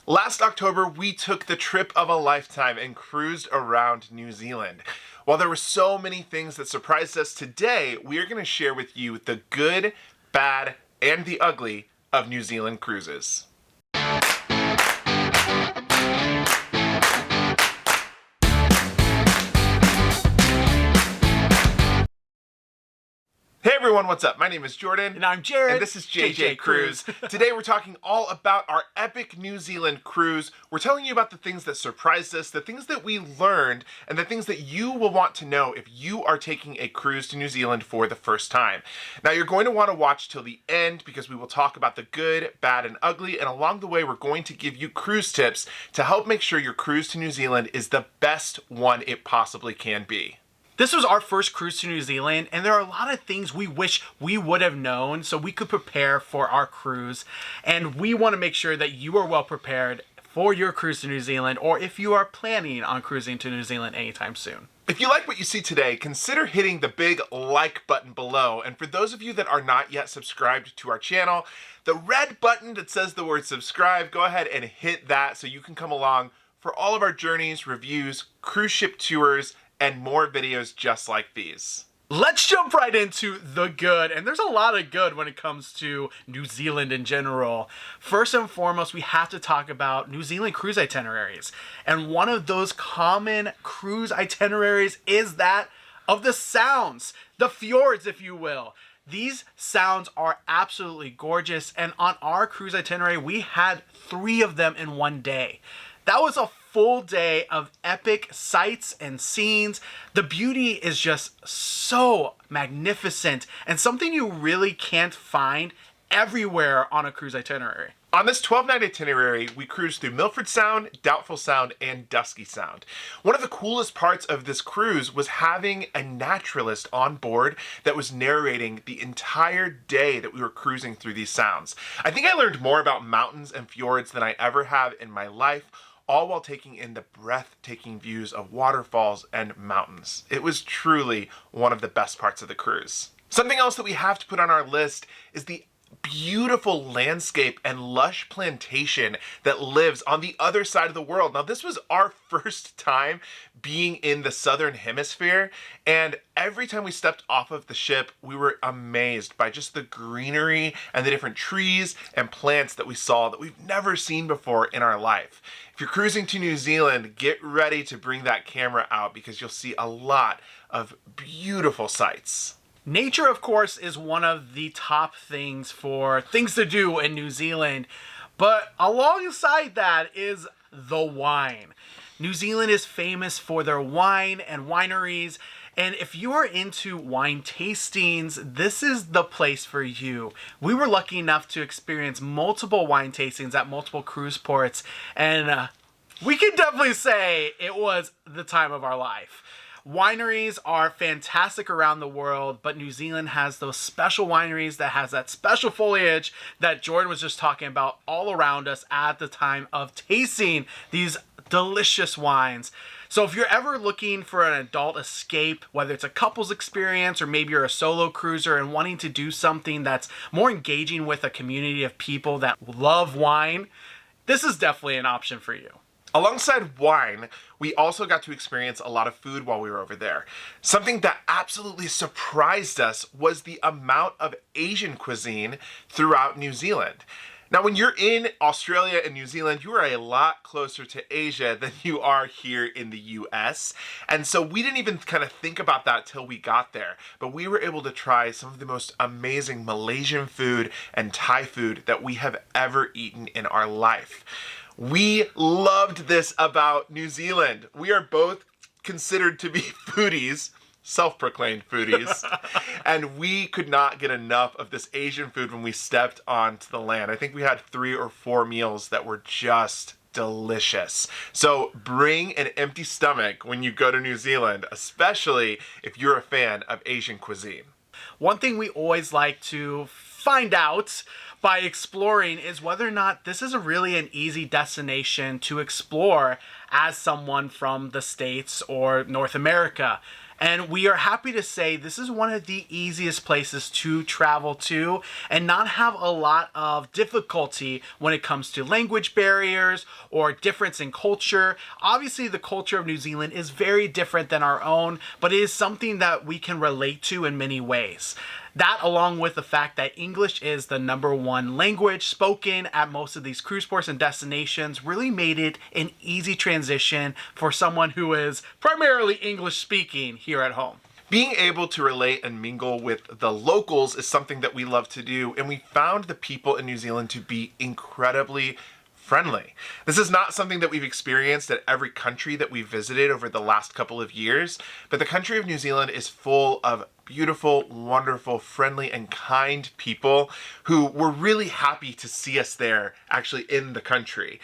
Last October, we took the trip of a lifetime and cruised around New Zealand. While there were so many things that surprised us, today we are going to share with you the good, bad, and the ugly of New Zealand cruises. Hey everyone, what's up? My name is Jordan. And I'm Jared. And this is JJ Cruise. Today we're talking all about our epic New Zealand cruise. We're telling you about the things that surprised us, the things that we learned, and the things that you will want to know if you are taking a cruise to New Zealand for the first time. Now you're going to want to watch till the end because we will talk about the good, bad, and ugly, and along the way we're going to give you cruise tips to help make sure your cruise to New Zealand is the best one it possibly can be. This was our first cruise to New Zealand, and there are a lot of things we wish we would have known so we could prepare for our cruise. And we want to make sure that you are well prepared for your cruise to New Zealand, or if you are planning on cruising to New Zealand anytime soon. If you like what you see today, consider hitting the big like button below. And for those of you that are not yet subscribed to our channel, the red button that says the word subscribe, go ahead and hit that so you can come along for all of our journeys, reviews, cruise ship tours, and more videos just like these. Let's jump right into the good, and there's a lot of good when it comes to New Zealand in general. First and foremost, we have to talk about New Zealand cruise itineraries, and one of those common cruise itineraries is that of the sounds, the fjords, if you will. These sounds are absolutely gorgeous, and on our cruise itinerary, we had 3 of them in one day. That was a full day of epic sights and scenes. The beauty is just so magnificent and something you really can't find everywhere on a cruise itinerary. On this 12-night itinerary, we cruised through Milford Sound, Doubtful Sound, and Dusky Sound. One of the coolest parts of this cruise was having a naturalist on board that was narrating the entire day that we were cruising through these sounds. I think I learned more about mountains and fjords than I ever have in my life, all while taking in the breathtaking views of waterfalls and mountains. It was truly one of the best parts of the cruise. Something else that we have to put on our list is the beautiful landscape and lush plantation that lives on the other side of the world. Now, this was our first time being in the southern hemisphere, and every time we stepped off of the ship, we were amazed by just the greenery and the different trees and plants that we saw that we've never seen before in our life. If you're cruising to New Zealand, get ready to bring that camera out because you'll see a lot of beautiful sights. Nature, of course, is one of the top things for things to do in New Zealand, but alongside that is the wine. New Zealand is famous for their wine and wineries, and if you are into wine tastings, this is the place for you. We were lucky enough to experience multiple wine tastings at multiple cruise ports, and we can definitely say it was the time of our life. Wineries are fantastic around the world, but New Zealand has those special wineries that has that special foliage that Jordan was just talking about all around us at the time of tasting these delicious wines. So if you're ever looking for an adult escape, whether it's a couple's experience or maybe you're a solo cruiser and wanting to do something that's more engaging with a community of people that love wine, this is definitely an option for you. Alongside wine, we also got to experience a lot of food while we were over there. Something that absolutely surprised us was the amount of Asian cuisine throughout New Zealand. Now, when you're in Australia and New Zealand, you are a lot closer to Asia than you are here in the US. And so we didn't even kind of think about that till we got there. But we were able to try some of the most amazing Malaysian food and Thai food that we have ever eaten in our life. We loved this about New Zealand. We are both considered to be foodies, self-proclaimed foodies, and we could not get enough of this Asian food when we stepped onto the land. I think we had 3 or 4 meals that were just delicious. So bring an empty stomach when you go to New Zealand, especially if you're a fan of Asian cuisine. One thing we always like to find out by exploring is whether or not this is really an easy destination to explore as someone from the States or North America. And we are happy to say this is one of the easiest places to travel to and not have a lot of difficulty when it comes to language barriers or difference in culture. Obviously, the culture of New Zealand is very different than our own, but it is something that we can relate to in many ways. That, along with the fact that English is the #1 language spoken at most of these cruise ports and destinations, really made it an easy transition for someone who is primarily English speaking here at home. Being able to relate and mingle with the locals is something that we love to do, and we found the people in New Zealand to be incredibly friendly. This is not something that we've experienced at every country that we've visited over the last couple of years, but the country of New Zealand is full of beautiful, wonderful, friendly, and kind people who were really happy to see us there, actually in the country.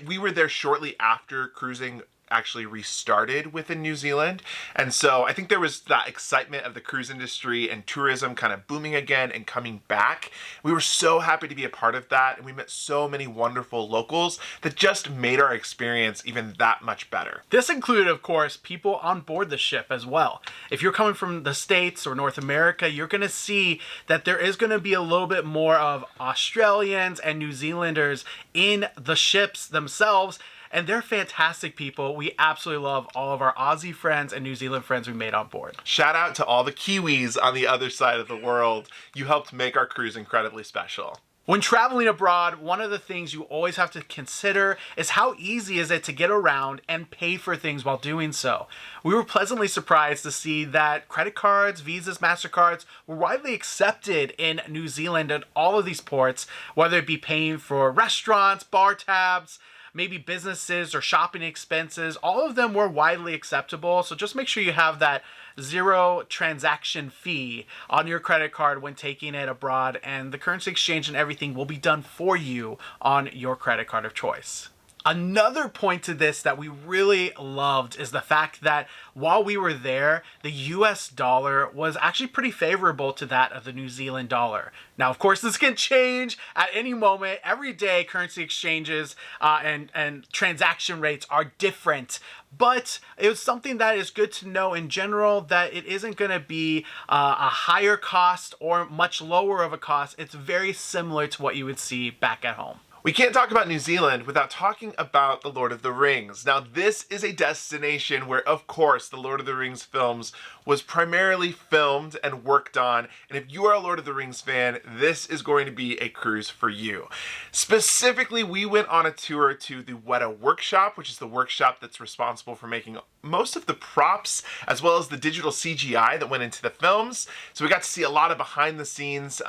We were there shortly after cruising actually restarted within New Zealand. And so I think there was that excitement of the cruise industry and tourism kind of booming again and coming back. We were so happy to be a part of that. And we met so many wonderful locals that just made our experience even that much better. This included, of course, people on board the ship as well. If you're coming from the States or North America, you're going to see that there is going to be a little bit more of Australians and New Zealanders in the ships themselves. And they're fantastic people. We absolutely love all of our Aussie friends and New Zealand friends we made on board. Shout out to all the Kiwis on the other side of the world. You helped make our cruise incredibly special. When traveling abroad, one of the things you always have to consider is how easy is it to get around and pay for things while doing so. We were pleasantly surprised to see that credit cards, Visas, MasterCards were widely accepted in New Zealand at all of these ports, whether it be paying for restaurants, bar tabs, maybe businesses or shopping expenses. All of them were widely acceptable. So just make sure you have that 0 transaction fee on your credit card when taking it abroad, and the currency exchange and everything will be done for you on your credit card of choice. Another point to this that we really loved is the fact that while we were there, the US dollar was actually pretty favorable to that of the New Zealand dollar. Now, of course, this can change at any moment. Every day, currency exchanges and transaction rates are different. But it was something that is good to know in general, that it isn't going to be a higher cost or much lower of a cost. It's very similar to what you would see back at home. We can't talk about New Zealand without talking about The Lord of the Rings. Now, this is a destination where, of course, the Lord of the Rings films was primarily filmed and worked on. And if you are a Lord of the Rings fan, this is going to be a cruise for you. Specifically, we went on a tour to the Weta workshop, which is the workshop that's responsible for making most of the props, as well as the digital CGI that went into the films. So we got to see a lot of behind the scenes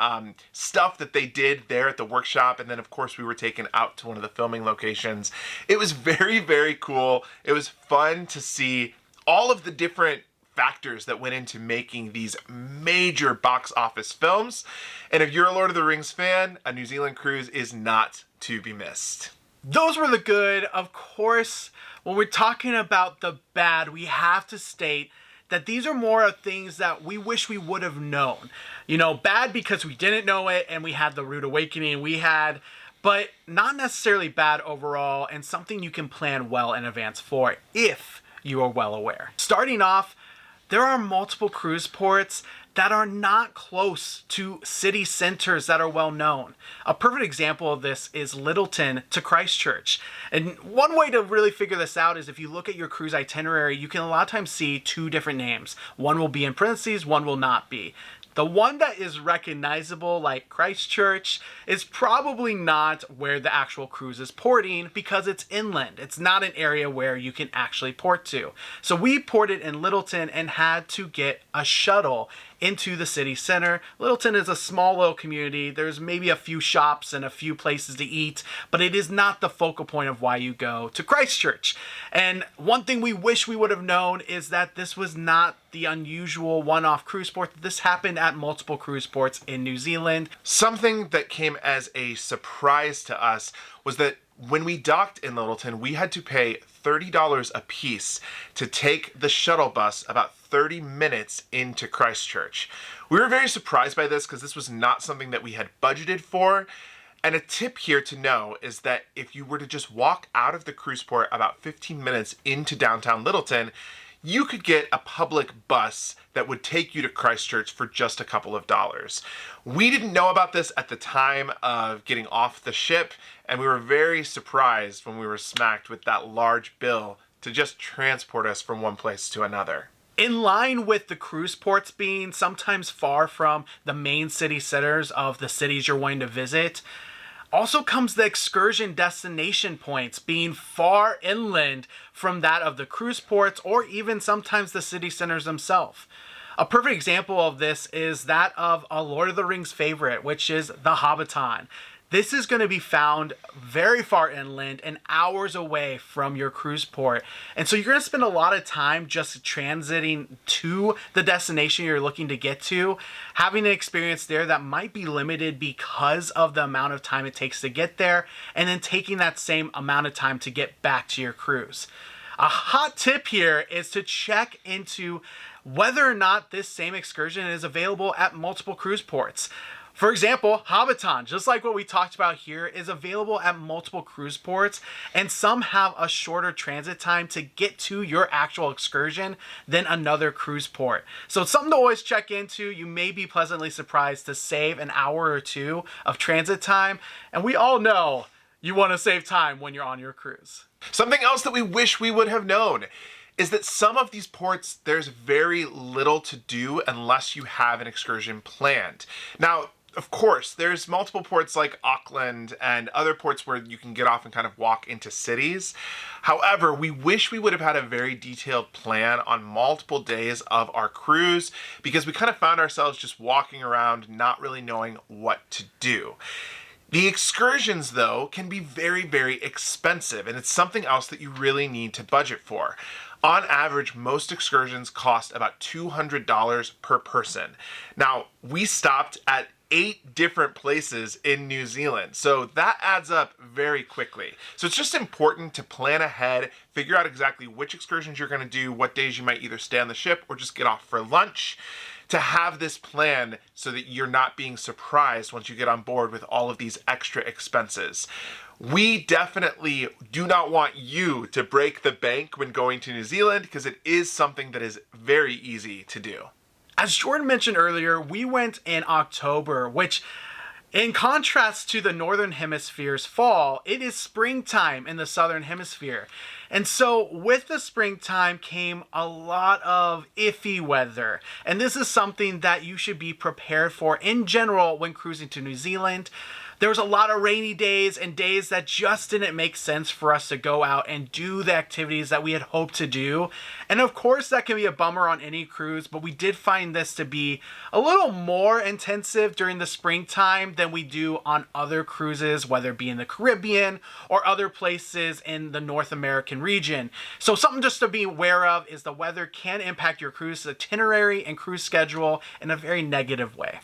stuff that they did there at the workshop. And then, of course, we were taken out to one of the filming locations. It was very, very cool. It was fun to see all of the different factors that went into making these major box office films. And if you're a Lord of the Rings fan, a New Zealand cruise is not to be missed. Those were the good. Of course, when we're talking about the bad, we have to state that these are more of things that we wish we would have known. You know, bad because we didn't know it and we had the rude awakening but not necessarily bad overall, and something you can plan well in advance for if you are well aware. Starting off, there are multiple cruise ports that are not close to city centers that are well known. A perfect example of this is Lyttelton to Christchurch. And one way to really figure this out is if you look at your cruise itinerary, you can a lot of times see 2 different names. One will be in parentheses, one will not be. The one that is recognizable, like Christchurch, is probably not where the actual cruise is porting because it's inland. It's not an area where you can actually port to. So we ported in Lyttelton and had to get a shuttle into the city center. Lyttelton is a small little community. There's maybe a few shops and a few places to eat, but it is not the focal point of why you go to Christchurch. And one thing we wish we would have known is that this was not the unusual one-off cruise port. This happened at multiple cruise ports in New Zealand. Something that came as a surprise to us was that when we docked in Lyttelton, we had to pay $30 a piece to take the shuttle bus about 30 minutes into Christchurch. We were very surprised by this because this was not something that we had budgeted for. And a tip here to know is that if you were to just walk out of the cruise port about 15 minutes into downtown Lyttelton, you could get a public bus that would take you to Christchurch for just a couple of dollars. We didn't know about this at the time of getting off the ship, and we were very surprised when we were smacked with that large bill to just transport us from one place to another. In line with the cruise ports being sometimes far from the main city centers of the cities you're wanting to visit, also comes the excursion destination points being far inland from that of the cruise ports or even sometimes the city centers themselves. A perfect example of this is that of a Lord of the Rings favorite, which is the Hobbiton. This is going to be found very far inland and hours away from your cruise port. And so you're going to spend a lot of time just transiting to the destination you're looking to get to, having an experience there that might be limited because of the amount of time it takes to get there, and then taking that same amount of time to get back to your cruise. A hot tip here is to check into whether or not this same excursion is available at multiple cruise ports. For example, Hobbiton, just like what we talked about here, is available at multiple cruise ports, and some have a shorter transit time to get to your actual excursion than another cruise port. So it's something to always check into. You may be pleasantly surprised to save an hour or two of transit time, and we all know you want to save time when you're on your cruise. Something else that we wish we would have known is that some of these ports, there's very little to do unless you have an excursion planned. Now, of course, there's multiple ports like Auckland and other ports where you can get off and kind of walk into cities. However, we wish we would have had a very detailed plan on multiple days of our cruise because we kind of found ourselves just walking around not really knowing what to do. The excursions, though, can be very, very expensive, and it's something else that you really need to budget for. On average, most excursions cost about $200 per person. Now, we stopped at 8 different places in New Zealand, so that adds up very quickly. So it's just important to plan ahead, figure out exactly which excursions you're going to do, what days you might either stay on the ship or just get off for lunch, to have this plan so that you're not being surprised once you get on board with all of these extra expenses. We definitely do not want you to break the bank when going to New Zealand because it is something that is very easy to do. As Jordan mentioned earlier, we went in October, which in contrast to the Northern Hemisphere's fall, it is springtime in the Southern Hemisphere. And so with the springtime came a lot of iffy weather. And this is something that you should be prepared for in general when cruising to New Zealand. There was a lot of rainy days and days that just didn't make sense for us to go out and do the activities that we had hoped to do. And of course, that can be a bummer on any cruise, but we did find this to be a little more intensive during the springtime than we do on other cruises, whether it be in the Caribbean or other places in the North American region. So something just to be aware of is the weather can impact your cruise itinerary and cruise schedule in a very negative way.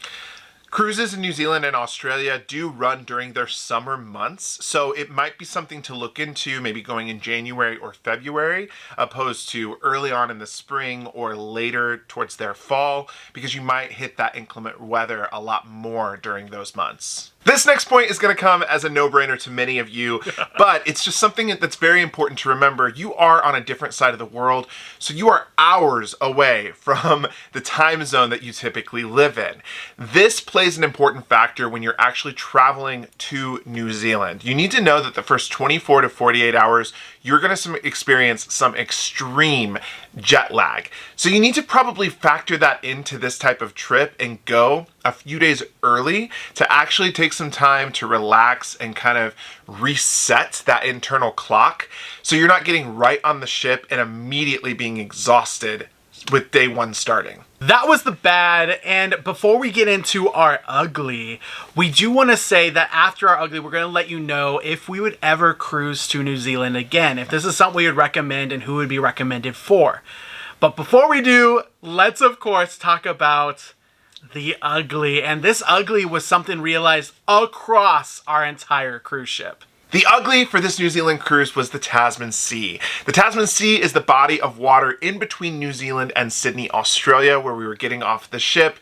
Cruises in New Zealand and Australia do run during their summer months, so it might be something to look into, maybe going in January or February, opposed to early on in the spring or later towards their fall, because you might hit that inclement weather a lot more during those months. This next point is going to come as a no-brainer to many of you, but it's just something that's very important to remember. You are on a different side of the world, so you are hours away from the time zone that you typically live in. This plays an important factor when you're actually traveling to New Zealand. You need to know that the first 24 to 48 hours, you're going to experience some extreme jet lag. So you need to probably factor that into this type of trip and go a few days early to actually take some time to relax and kind of reset that internal clock so you're not getting right on the ship and immediately being exhausted with day one starting. That was the bad, and before we get into our ugly, we do want to say that after our ugly, we're going to let you know if we would ever cruise to New Zealand again, if this is something we would recommend and who would be recommended for. But before we do, let's of course talk about the ugly, and this ugly was something realized across our entire cruise ship. The ugly for this New Zealand cruise was the Tasman Sea. The Tasman Sea is the body of water in between New Zealand and Sydney, Australia, where we were getting off the ship.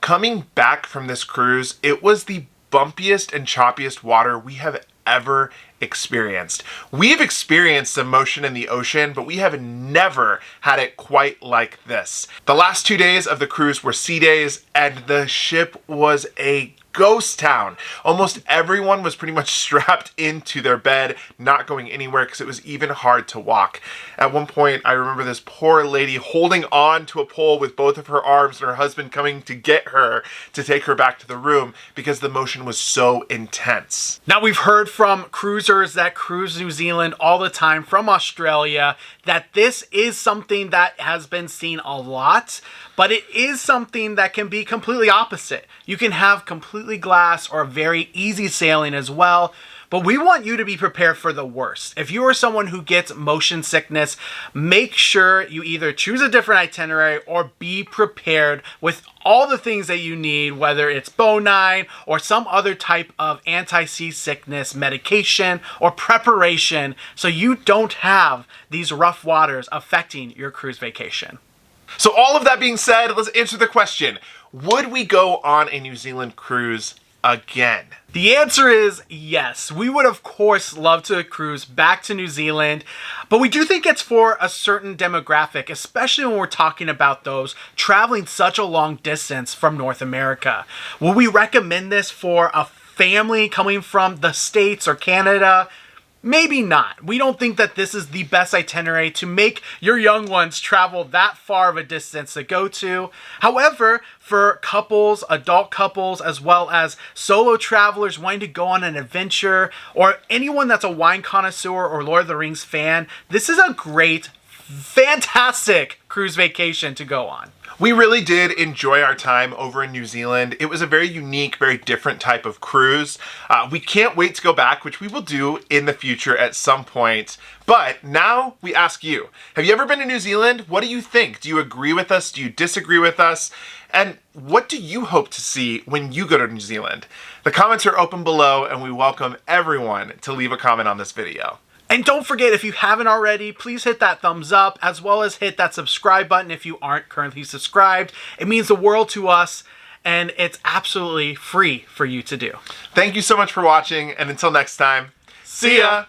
Coming back from this cruise, it was the bumpiest and choppiest water we have ever experienced. We've experienced some motion in the ocean, but we have never had it quite like this. The last 2 days of the cruise were sea days, and the ship was a ghost town. Almost everyone was pretty much strapped into their bed, not going anywhere because it was even hard to walk. At one point, I remember this poor lady holding on to a pole with both of her arms and her husband coming to get her to take her back to the room because the motion was so intense. Now, we've heard from cruisers that cruise New Zealand all the time from Australia that this is something that has been seen a lot, but it is something that can be completely opposite. You can have completely glass or very easy sailing as well, but we want you to be prepared for the worst. If you are someone who gets motion sickness, make sure you either choose a different itinerary or be prepared with all the things that you need, whether it's Bonine or some other type of anti-seasickness medication or preparation, so you don't have these rough waters affecting your cruise vacation. So all of that being said, let's answer the question. Would we go on a New Zealand cruise again? The answer is yes. We would, of course, love to cruise back to New Zealand, but we do think it's for a certain demographic, especially when we're talking about those traveling such a long distance from North America. Will we recommend this for a family coming from the States or Canada? Maybe not. We don't think that this is the best itinerary to make your young ones travel that far of a distance to go to. However, for couples, adult couples, as well as solo travelers wanting to go on an adventure, or anyone that's a wine connoisseur or Lord of the Rings fan, this is a great, fantastic cruise vacation to go on. We really did enjoy our time over in New Zealand. It was a very unique, very different type of cruise. We can't wait to go back, which we will do in the future at some point. But now we ask you, have you ever been to New Zealand? What do you think? Do you agree with us? Do you disagree with us? And what do you hope to see when you go to New Zealand? The comments are open below, and we welcome everyone to leave a comment on this video. And don't forget, if you haven't already, please hit that thumbs up, as well as hit that subscribe button if you aren't currently subscribed. It means the world to us, and it's absolutely free for you to do. Thank you so much for watching, and until next time, see ya!